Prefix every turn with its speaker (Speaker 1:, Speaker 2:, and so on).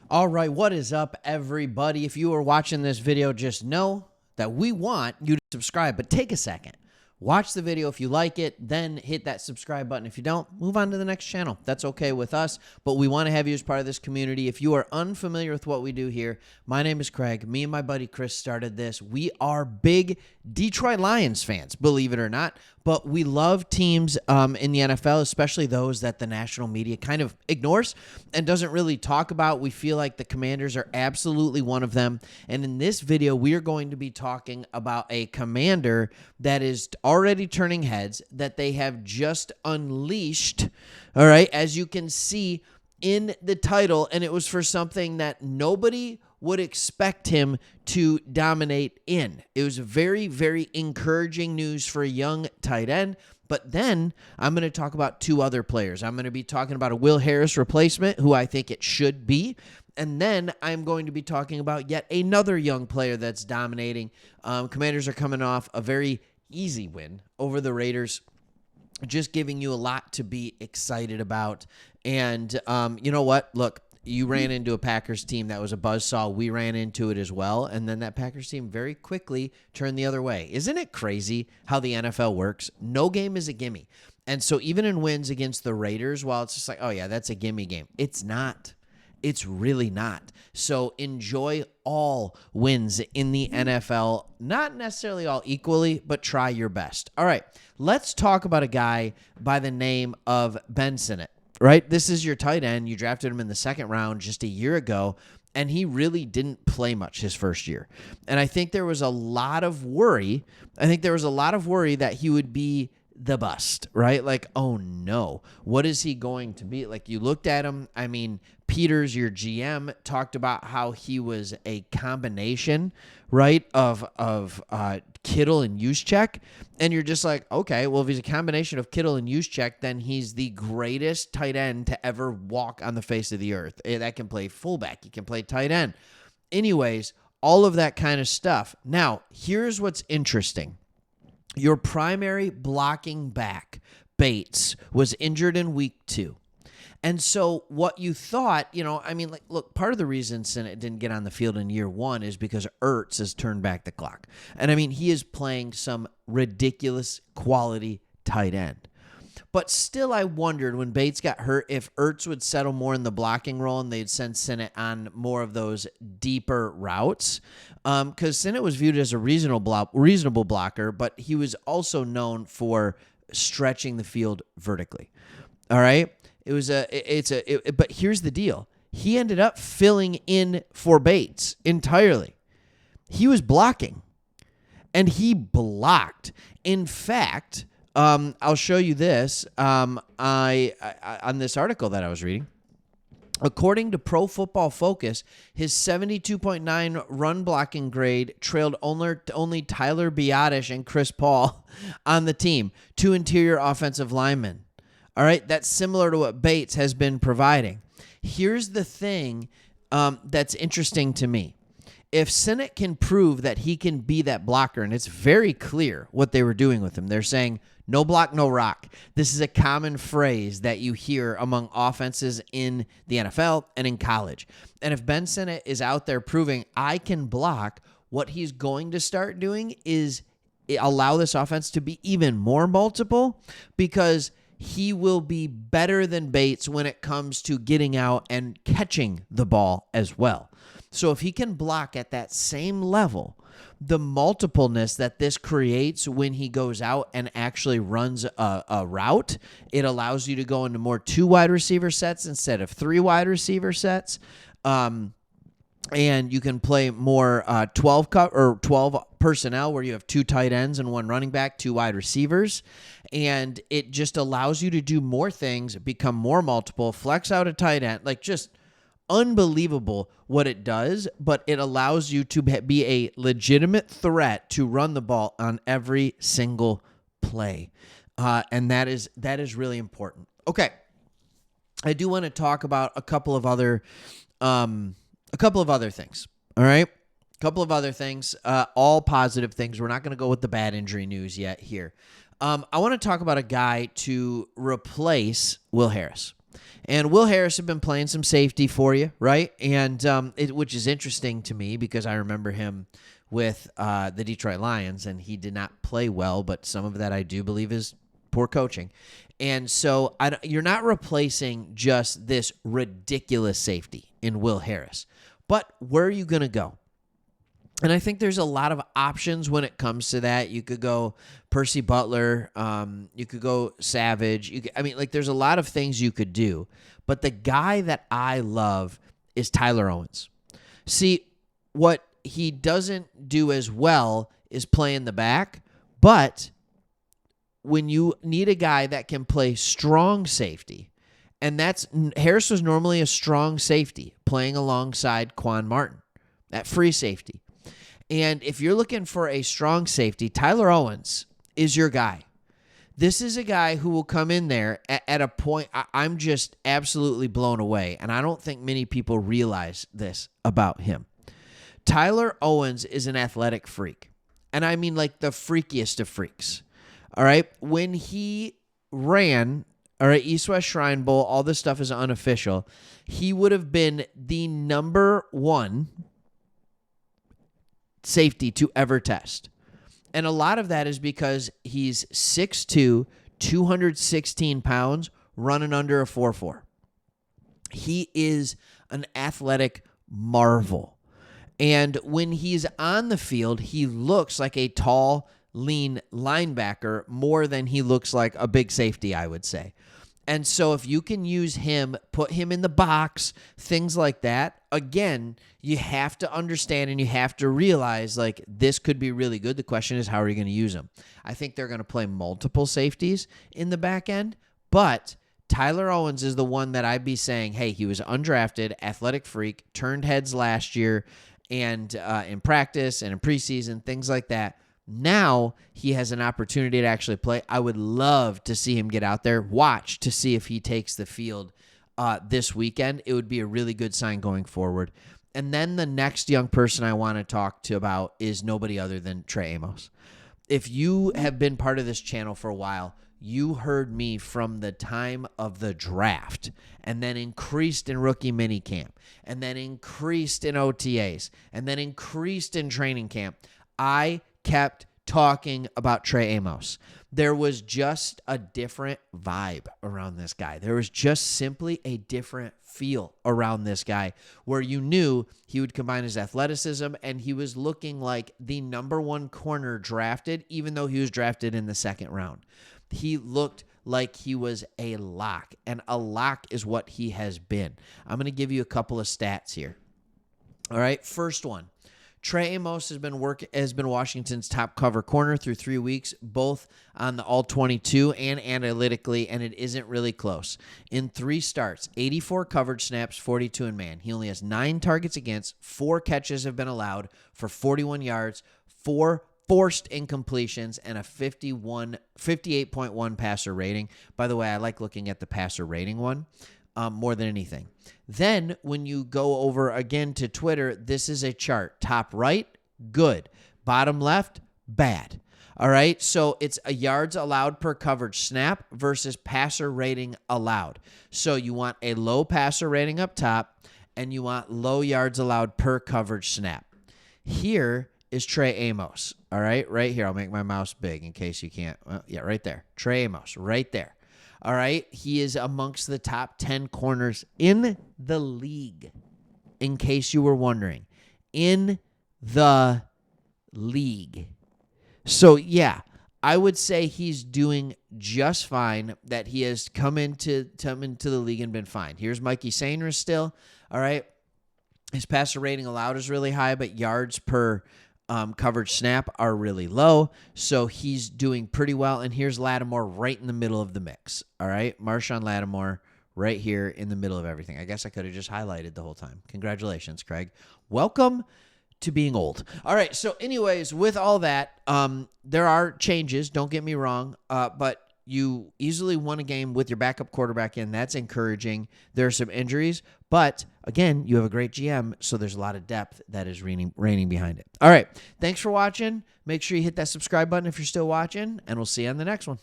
Speaker 1: All right, what is up, everybody? If you are watching this video, just know that we want you to subscribe, but take a second. Watch the video if you like it, then hit that subscribe button. If you don't, move on to the next channel. That's okay with us, but we want to have you as part of this community. If you are unfamiliar with what we do here, my name is Craig. Me and my buddy Chris started this. We are big Detroit Lions fans, believe it or not, but we love teams in the NFL, especially those that the national media kind of ignores and doesn't really talk about. We feel like the Commanders are absolutely one of them. And in this video, we are going to be talking about a Commander that is already turning heads, that they have just unleashed, all right, as you can see in the title, and it was for something that nobody would expect him to dominate in. It was very, very encouraging news for a young tight end. But then I'm going to talk about two other players. I'm going to be talking about a Will Harris replacement, who I think it should be. And then I'm going to be talking about yet another young player that's dominating. Commanders are coming off a very easy win over the Raiders, just giving you a lot to be excited about. And you know what? Look, you ran into a Packers team that was a buzzsaw. We ran into it as well. And then that Packers team very quickly turned the other way. Isn't it crazy how the NFL works? No game is a gimme. And so even in wins against the Raiders, while it's just like, oh yeah, that's a gimme game, it's not. It's really not. So enjoy all wins in the NFL. Not necessarily all equally, but try your best. All right, let's talk about a guy by the name of Ben Sinnott. Right? This is your tight end. You drafted him in the second round just a year ago, and he really didn't play much his first year. And I think there was a lot of worry. That he would be the bust, right? Like, oh no, what is he going to be? Like, you looked at him. I mean, Peters, your GM, talked about how he was a combination, right, of Kittle and Juszczyk, and you're just like, okay, well, if he's a combination of Kittle and Juszczyk, then he's the greatest tight end to ever walk on the face of the earth. That can play fullback, he can play tight end. Anyways, all of that kind of stuff. Now, here's what's interesting. Your primary blocking back, Bates, was injured in week 2. And so what you thought, look, part of the reason Sinnott didn't get on the field in year 1 is because Ertz has turned back the clock. And he is playing some ridiculous quality tight end. But still, I wondered when Bates got hurt if Ertz would settle more in the blocking role and they'd send Sinnott on more of those deeper routes. Because Sinnott was viewed as a reasonable blocker, but he was also known for stretching the field vertically. All right? But here's the deal. He ended up filling in for Bates entirely. He was blocking, and he blocked. In fact, I'll show you this. On this article that I was reading, according to Pro Football Focus, his 72.9 run blocking grade trailed only Tyler Biadasz and Chris Paul on the team, 2 interior offensive linemen. All right, that's similar to what Bates has been providing. Here's the thing that's interesting to me. If Sinnott can prove that he can be that blocker, and it's very clear what they were doing with him. They're saying, no block, no rock. This is a common phrase that you hear among offenses in the NFL and in college. And if Ben Sinnott is out there proving I can block, what he's going to start doing is allow this offense to be even more multiple, because he will be better than Bates when it comes to getting out and catching the ball as well. So if he can block at that same level, the multipleness that this creates when he goes out and actually runs a route, it allows you to go into more 2 wide receiver sets instead of 3 wide receiver sets. And you can play more 12 personnel where you have 2 tight ends and 1 running back, 2 wide receivers. And it just allows you to do more things, become more multiple, flex out a tight end, like just unbelievable what it does, but it allows you to be a legitimate threat to run the ball on every single play. And that is really important. Okay. I do want to talk about a couple of other things. All right. A couple of other things, all positive things. We're not going to go with the bad injury news yet here. I want to talk about a guy to replace Will Harris. And Will Harris had been playing some safety for you, right? And which is interesting to me because I remember him with the Detroit Lions, and he did not play well, but some of that I do believe is poor coaching. And so you're not replacing just this ridiculous safety in Will Harris. But where are you going to go? And I think there's a lot of options when it comes to that. You could go Percy Butler. You could go Savage. There's a lot of things you could do. But the guy that I love is Tyler Owens. See, what he doesn't do as well is play in the back. But when you need a guy that can play strong safety, and Harris was normally a strong safety playing alongside Quan Martin at free safety. And if you're looking for a strong safety, Tyler Owens is your guy. This is a guy who will come in there at a point I'm just absolutely blown away, and I don't think many people realize this about him. Tyler Owens is an athletic freak, and I mean like the freakiest of freaks. All right? When he ran, all right, East-West Shrine Bowl, all this stuff is unofficial, he would have been the number one safety to ever test. And a lot of that is because he's 6'2", 216 pounds, running under a 4.4. He is an athletic marvel. And when he's on the field, he looks like a tall, lean linebacker more than he looks like a big safety, I would say. And so if you can use him, put him in the box, things like that, again, you have to understand and you have to realize, like, this could be really good. The question is, how are you going to use him? I think they're going to play multiple safeties in the back end, but Tyler Owens is the one that I'd be saying, hey, he was undrafted, athletic freak, turned heads last year, and in practice and in preseason, things like that. Now he has an opportunity to actually play. I would love to see him get out there, watch to see if he takes the field this weekend. It would be a really good sign going forward. And then the next young person I want to talk to about is nobody other than Trey Amos. If you have been part of this channel for a while, you heard me from the time of the draft and then increased in rookie minicamp and then increased in OTAs and then increased in training camp. I kept talking about Trey Amos. There was just a different vibe around this guy. There was just simply a different feel around this guy where you knew he would combine his athleticism and he was looking like the number one corner drafted, even though he was drafted in the second round. He looked like he was a lock, and a lock is what he has been. I'm going to give you a couple of stats here. All right, first one. Trey Amos has been Washington's top cover corner through 3 weeks, both on the All-22 and analytically, and it isn't really close. In 3 starts, 84 coverage snaps, 42 in man. He only has 9 targets against, 4 catches have been allowed for 41 yards, 4 forced incompletions, and a 58.1 passer rating. By the way, I like looking at the passer rating one more than anything. Then when you go over again to Twitter, this is a chart. Top right, good. Bottom left, bad. All right, so it's a yards allowed per coverage snap versus passer rating allowed. So you want a low passer rating up top, and you want low yards allowed per coverage snap. Here is Trey Amos. All right, right here. I'll make my mouse big in case you can't. Well, yeah, right there. Trey Amos, right there. All right, he is amongst the top 10 corners in the league, in case you were wondering. In the league. So, yeah, I would say he's doing just fine, that he has come into the league and been fine. Here's Mikey Sainers still, all right? His passer rating allowed is really high, but yards per coverage snap are really low, so he's doing pretty well. And here's Lattimore right in the middle of the mix, all right? Marshawn Lattimore right here in the middle of everything. I guess I could have just highlighted the whole time. Congratulations, Craig. Welcome to being old. All right, so anyways, with all that, there are changes, don't get me wrong, but you easily won a game with your backup quarterback in. That's encouraging. There are some injuries, but again, you have a great GM, so there's a lot of depth that is reigning behind it. All right, thanks for watching. Make sure you hit that subscribe button if you're still watching, and we'll see you on the next one.